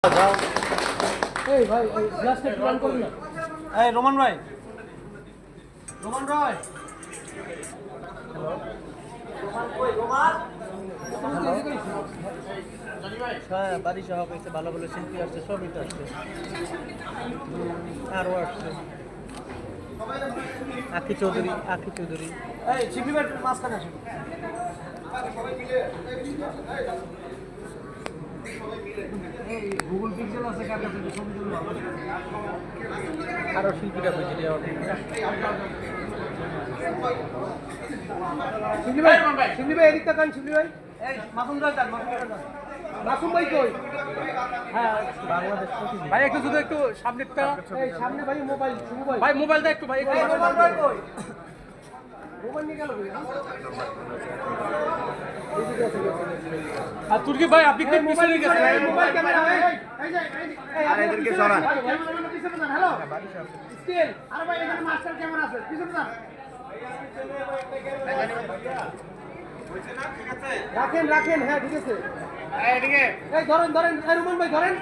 এই ভাই এই গ্লাসটা একটু অন করুন না। এই রোমান ভাই, রোমান ভাই, হ্যালো রোমান কই রোমান? হ্যাঁ বাড়ি সহ পেয়েছে, ভালো ভালো শিল্পী আসছে, সবই তো আসছে, আরও আসছে আখি চৌধুরী, আখি চৌধুরী। এই শিল্পী ভাই মাঝখানে আসুন। গুগল পিক্সেল আছে কার কাছে, ছবি তুলবো আরো শিল্পীরা বুঝে দেওয়া। শিবলি ভাই, শিবলি ভাই এদিক তাকান, শিবলি ভাই। এই মাসুম ভাই যান, মাসুম ভাই কই? হ্যাঁ বাংলাদেশ ভাই, একটু শুধু একটু সামনেটা, এই সামনে ভাই মোবাইল, শুভ ভাই, ভাই মোবাইলটা একটু ভাই, একটু মোবাইল কই? মোবাইল নিয়ে গেল ভাই। আর তুর্কি ভাই আপনি কি পিছনে গেছেন? মোবাইল ক্যামেরা এই যে আর এদেরকে সরান। ক্যামেরাম্যান পিছনে যান। হ্যালো স্টিল, আরে ভাই এখানে মাস্টার ক্যামেরা আছে, পিছনে যান। রাখেন রাখেন, হ্যাঁ ঠিক আছে। এই ধরেন ধরেন, এই রুমান ভাই ধরেন।